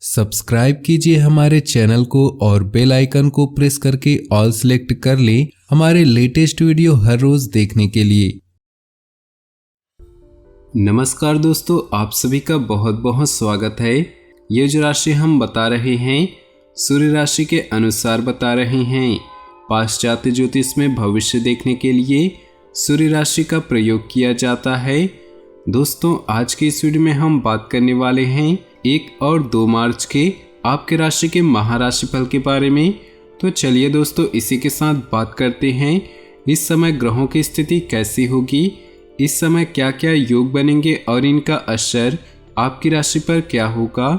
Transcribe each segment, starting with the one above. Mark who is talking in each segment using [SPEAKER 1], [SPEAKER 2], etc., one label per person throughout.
[SPEAKER 1] Subscribe कीजिए हमारे channel को और बेल आइकन को प्रेस करके ऑल सेलेक्ट कर लें हमारे लेटेस्ट वीडियो हर रोज देखने के लिए।
[SPEAKER 2] नमस्कार दोस्तों, आप सभी का बहुत बहुत स्वागत है। ये जो राशि हम बता रहे हैं सूर्य राशि के अनुसार बता रहे हैं। पाश्चात्य ज्योतिष में भविष्य देखने के लिए सूर्य राशि का प्रयोग किया जाता है। दोस्तों, आज के इस वीडियो में हम बात करने वाले हैं 1 और 2 मार्च के आपके राशि के महाराशि फल के बारे में। तो चलिए दोस्तों, इसी के साथ बात करते हैं इस समय ग्रहों की स्थिति कैसी होगी, इस समय क्या क्या योग बनेंगे और इनका असर आपकी राशि पर क्या होगा,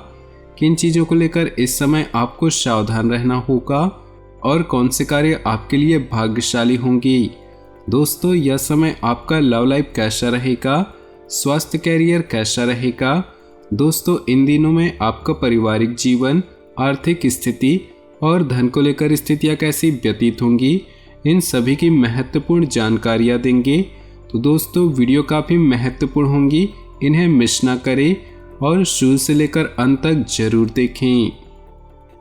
[SPEAKER 2] किन चीज़ों को लेकर इस समय आपको सावधान रहना होगा और कौन से कार्य आपके लिए भाग्यशाली होंगी। दोस्तों, यह समय आपका लव लाइफ कैसा रहेगा, स्वास्थ्य कैरियर कैसा रहेगा। दोस्तों, इन दिनों में आपका पारिवारिक जीवन, आर्थिक स्थिति और धन को लेकर स्थितियाँ कैसी व्यतीत होंगी, इन सभी की महत्वपूर्ण जानकारियाँ देंगे। तो दोस्तों, वीडियो काफ़ी महत्वपूर्ण होंगी, इन्हें मिस ना करें और शुरू से लेकर अंत तक जरूर देखें।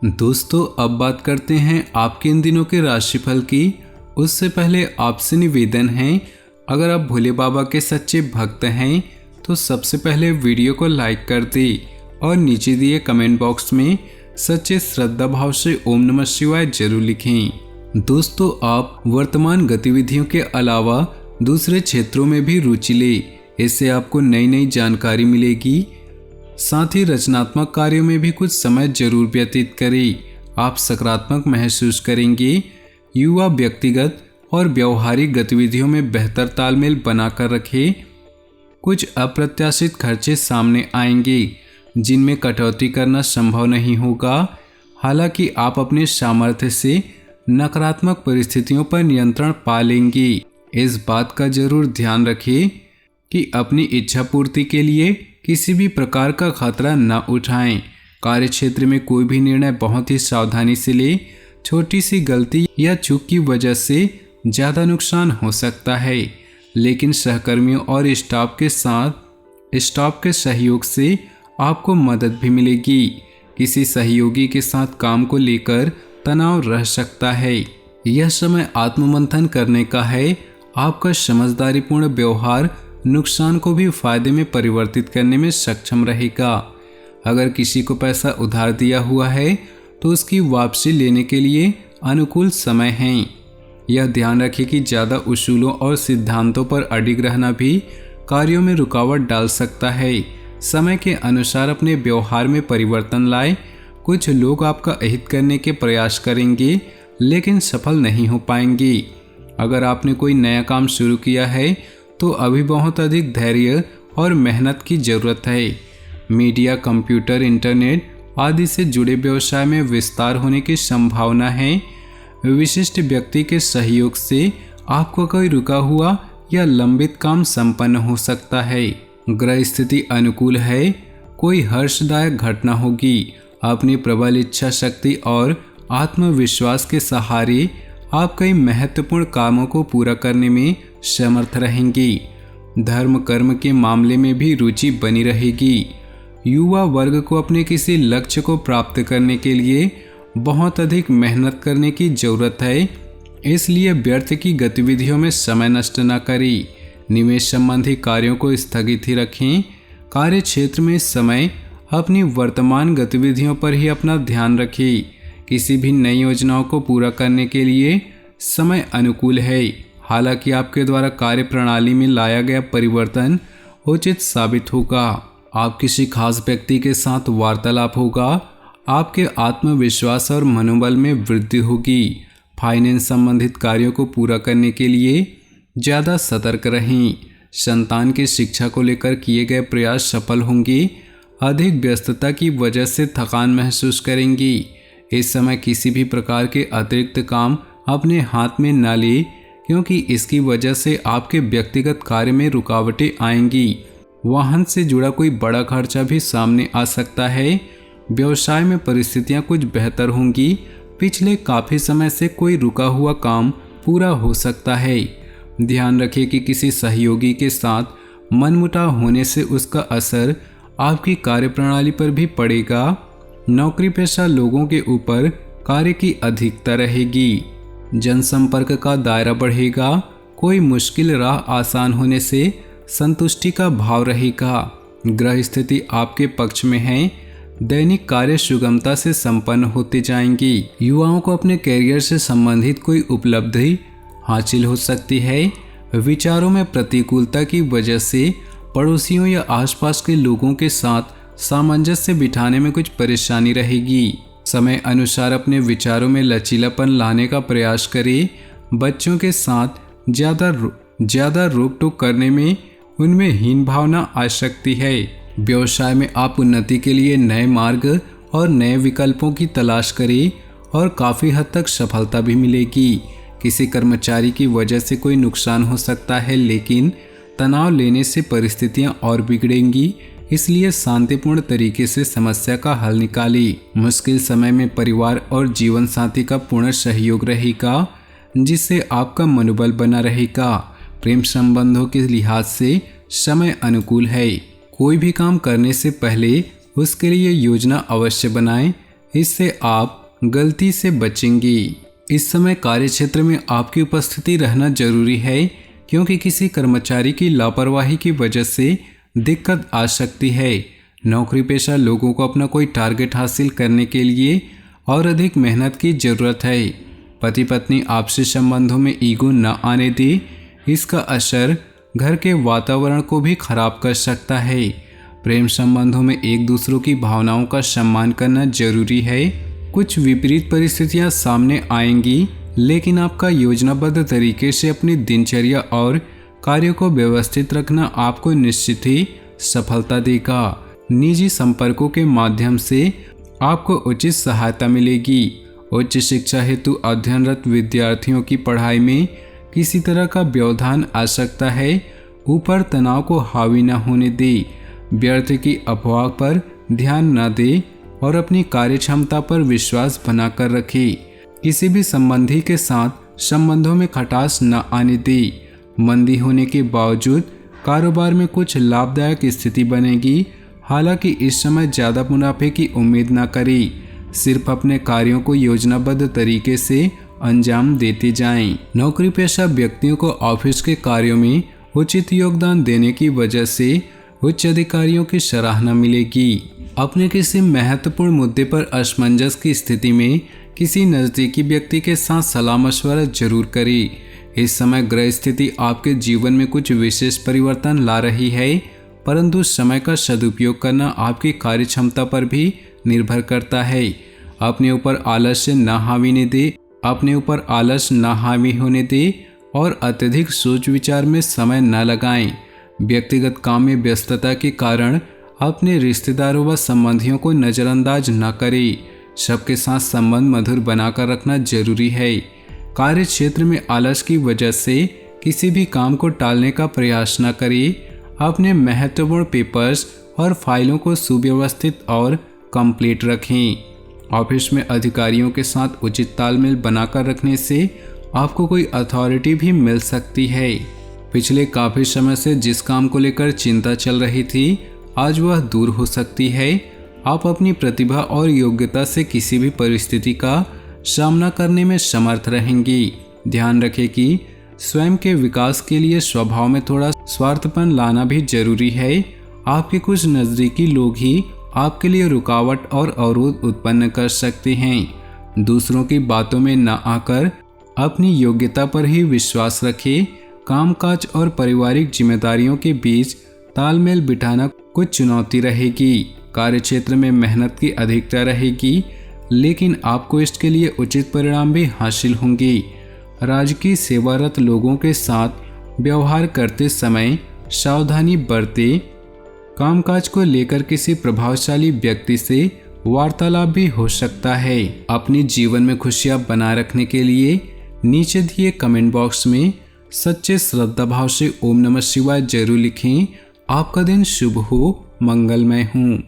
[SPEAKER 1] दोस्तों, अब बात करते हैं आपके इन दिनों के राशिफल की। उससे पहले आपसे निवेदन है, अगर आप भोले बाबा के सच्चे भक्त हैं तो सबसे पहले वीडियो को लाइक कर दें और नीचे दिए कमेंट बॉक्स में सच्चे श्रद्धा भाव से ओम नमः शिवाय जरूर लिखें। दोस्तों, आप वर्तमान गतिविधियों के अलावा दूसरे क्षेत्रों में भी रुचि लें, इससे आपको नई नई जानकारी मिलेगी। साथ ही रचनात्मक कार्यों में भी कुछ समय जरूर व्यतीत करें, आप सकारात्मक महसूस करेंगे। युवा व्यक्तिगत और व्यवहारिक गतिविधियों में बेहतर तालमेल बनाकर रखें। कुछ अप्रत्याशित खर्चे सामने आएंगे जिनमें कटौती करना संभव नहीं होगा। हालांकि आप अपने सामर्थ्य से नकारात्मक परिस्थितियों पर नियंत्रण पा लेंगे। इस बात का जरूर ध्यान रखें कि अपनी इच्छा पूर्ति के लिए किसी भी प्रकार का खतरा न उठाएं। कार्य क्षेत्र में कोई भी निर्णय बहुत ही सावधानी से ले, छोटी सी गलती या चूक की वजह से ज़्यादा नुकसान हो सकता है। लेकिन सहकर्मियों और स्टाफ के सहयोग से आपको मदद भी मिलेगी। किसी सहयोगी के साथ काम को लेकर तनाव रह सकता है। यह समय आत्ममंथन करने का है। आपका समझदारीपूर्ण व्यवहार नुकसान को भी फायदे में परिवर्तित करने में सक्षम रहेगा। अगर किसी को पैसा उधार दिया हुआ है तो उसकी वापसी लेने के लिए अनुकूल समय है। यह ध्यान रखें कि ज़्यादा उसूलों और सिद्धांतों पर अडिग रहना भी कार्यों में रुकावट डाल सकता है। समय के अनुसार अपने व्यवहार में परिवर्तन लाएं। कुछ लोग आपका अहित करने के प्रयास करेंगे लेकिन सफल नहीं हो पाएंगे। अगर आपने कोई नया काम शुरू किया है तो अभी बहुत अधिक धैर्य और मेहनत की ज़रूरत है। मीडिया, कंप्यूटर, इंटरनेट आदि से जुड़े व्यवसाय में विस्तार होने की संभावना है। विशिष्ट व्यक्ति के सहयोग से आपको कोई रुका हुआ या लंबित काम संपन्न हो सकता है। ग्रह स्थिति अनुकूल है, कोई हर्षदायक घटना होगी। अपनी प्रबल इच्छा शक्ति और आत्मविश्वास के सहारे आप कई महत्वपूर्ण कामों को पूरा करने में समर्थ रहेंगे। धर्म कर्म के मामले में भी रुचि बनी रहेगी। युवा वर्ग को अपने किसी लक्ष्य को प्राप्त करने के लिए बहुत अधिक मेहनत करने की जरूरत है, इसलिए व्यर्थ की गतिविधियों में समय नष्ट न करें। निवेश संबंधी कार्यों को स्थगित ही रखें। कार्य क्षेत्र में इस समय अपनी वर्तमान गतिविधियों पर ही अपना ध्यान रखें। किसी भी नई योजनाओं को पूरा करने के लिए समय अनुकूल है। हालांकि आपके द्वारा कार्य प्रणाली में लाया गया परिवर्तन उचित साबित होगा। आप किसी खास व्यक्ति के साथ वार्तालाप होगा। आपके आत्मविश्वास और मनोबल में वृद्धि होगी। फाइनेंस संबंधित कार्यों को पूरा करने के लिए ज़्यादा सतर्क रहें। संतान की शिक्षा को लेकर किए गए प्रयास सफल होंगे। अधिक व्यस्तता की वजह से थकान महसूस करेंगी। इस समय किसी भी प्रकार के अतिरिक्त काम अपने हाथ में न लें, क्योंकि इसकी वजह से आपके व्यक्तिगत कार्य में रुकावटें आएंगी। वाहन से जुड़ा कोई बड़ा खर्चा भी सामने आ सकता है। व्यवसाय में परिस्थितियां कुछ बेहतर होंगी। पिछले काफ़ी समय से कोई रुका हुआ काम पूरा हो सकता है। ध्यान रखें कि किसी सहयोगी के साथ मनमुटाव होने से उसका असर आपकी कार्यप्रणाली पर भी पड़ेगा। नौकरी पेशा लोगों के ऊपर कार्य की अधिकता रहेगी। जनसंपर्क का दायरा बढ़ेगा। कोई मुश्किल राह आसान होने से संतुष्टि का भाव रहेगा। ग्रह स्थिति आपके पक्ष में है। दैनिक कार्य सुगमता से संपन्न होते जाएंगी। युवाओं को अपने कैरियर से संबंधित कोई उपलब्धि हासिल हो सकती है। विचारों में प्रतिकूलता की वजह से पड़ोसियों या आसपास के लोगों के साथ सामंजस्य बिठाने में कुछ परेशानी रहेगी। समय अनुसार अपने विचारों में लचीलापन लाने का प्रयास करें। बच्चों के साथ ज़्यादा रोक टोक करने में उनमें हीन भावना आ सकती है। व्यवसाय में आप उन्नति के लिए नए मार्ग और नए विकल्पों की तलाश करें और काफ़ी हद तक सफलता भी मिलेगी। किसी कर्मचारी की वजह से कोई नुकसान हो सकता है, लेकिन तनाव लेने से परिस्थितियां और बिगड़ेंगी, इसलिए शांतिपूर्ण तरीके से समस्या का हल निकालें। मुश्किल समय में परिवार और जीवन साथी का पूर्ण सहयोग रहेगा, जिससे आपका मनोबल बना रहेगा। प्रेम संबंधों के लिहाज से समय अनुकूल है। कोई भी काम करने से पहले उसके लिए योजना अवश्य बनाएं, इससे आप गलती से बचेंगे। इस समय कार्यक्षेत्र में आपकी उपस्थिति रहना जरूरी है, क्योंकि किसी कर्मचारी की लापरवाही की वजह से दिक्कत आ सकती है। नौकरी पेशा लोगों को अपना कोई टारगेट हासिल करने के लिए और अधिक मेहनत की जरूरत है। पति पत्नी आपसी संबंधों में ईगो न आने दे, इसका असर घर के वातावरण को भी खराब कर सकता है। प्रेम संबंधों में एक दूसरों की भावनाओं का सम्मान करना जरूरी है। कुछ विपरीत परिस्थितियां सामने आएंगी, लेकिन आपका योजनाबद्ध तरीके से अपनी दिनचर्या और कार्यों को व्यवस्थित रखना आपको निश्चित ही सफलता देगा। निजी संपर्कों के माध्यम से आपको उचित सहायता मिलेगी। उच्च शिक्षा हेतु अध्ययनरत विद्यार्थियों की पढ़ाई में किसी तरह का व्यवधान आ सकता है। ऊपर तनाव को हावी न होने दे। व्यर्थ की अफवाह पर ध्यान न दे और अपनी कार्यक्षमता पर विश्वास बनाकर रखे। किसी भी संबंधी के साथ संबंधों में खटास न आने दे। मंदी होने के बावजूद कारोबार में कुछ लाभदायक स्थिति बनेगी। हालांकि इस समय ज़्यादा मुनाफे की उम्मीद न करें। सिर्फ अपने कार्यों को योजनाबद्ध तरीके से अंजाम देते जाएं। नौकरी पेशा व्यक्तियों को ऑफिस के कार्यों में उचित योगदान देने की वजह से उच्च अधिकारियों की सराहना मिलेगी। अपने किसी महत्वपूर्ण मुद्दे पर असमंजस की स्थिति में किसी नज़दीकी व्यक्ति के साथ सलाह मशवरा जरूर करें। इस समय ग्रह स्थिति आपके जीवन में कुछ विशेष परिवर्तन ला रही है, परंतु समय का सदुपयोग करना आपकी कार्य क्षमता पर भी निर्भर करता है। अपने ऊपर आलस्य न हावी होने दे और अत्यधिक सोच विचार में समय न लगाएं। व्यक्तिगत काम में व्यस्तता के कारण अपने रिश्तेदारों व संबंधियों को नज़रअंदाज न करें। सबके साथ संबंध मधुर बनाकर रखना जरूरी है। कार्य क्षेत्र में आलस की वजह से किसी भी काम को टालने का प्रयास न करें। अपने महत्वपूर्ण पेपर्स और फाइलों को सुव्यवस्थित और कंप्लीट रखें। ऑफिस में अधिकारियों के साथ उचित तालमेल बनाकर रखने से आपको कोई अथॉरिटी भी मिल सकती है। पिछले काफ़ी समय से जिस काम को लेकर चिंता चल रही थी, आज वह दूर हो सकती है। आप अपनी प्रतिभा और योग्यता से किसी भी परिस्थिति का सामना करने में समर्थ रहेंगी। ध्यान रखें कि स्वयं के विकास के लिए स्वभाव में थोड़ा स्वार्थपन लाना भी जरूरी है। आपके कुछ नज़दीकी लोग ही आपके लिए रुकावट और अवरोध उत्पन्न कर सकते हैं। दूसरों की बातों में न आकर अपनी योग्यता पर ही विश्वास रखें। कामकाज और पारिवारिक जिम्मेदारियों के बीच तालमेल बिठाना कुछ चुनौती रहेगी। कार्यक्षेत्र में मेहनत की अधिकता रहेगी, लेकिन आपको इसके लिए उचित परिणाम भी हासिल होंगे। राजकीय सेवारत लोगों के साथ व्यवहार करते समय सावधानी बरतें। कामकाज को लेकर किसी प्रभावशाली व्यक्ति से वार्तालाप भी हो सकता है। अपने जीवन में खुशियां बनाए रखने के लिए नीचे दिए कमेंट बॉक्स में सच्चे श्रद्धा भाव से ओम नमः शिवाय जरूर लिखें। आपका दिन शुभ हो, मंगलमय हो।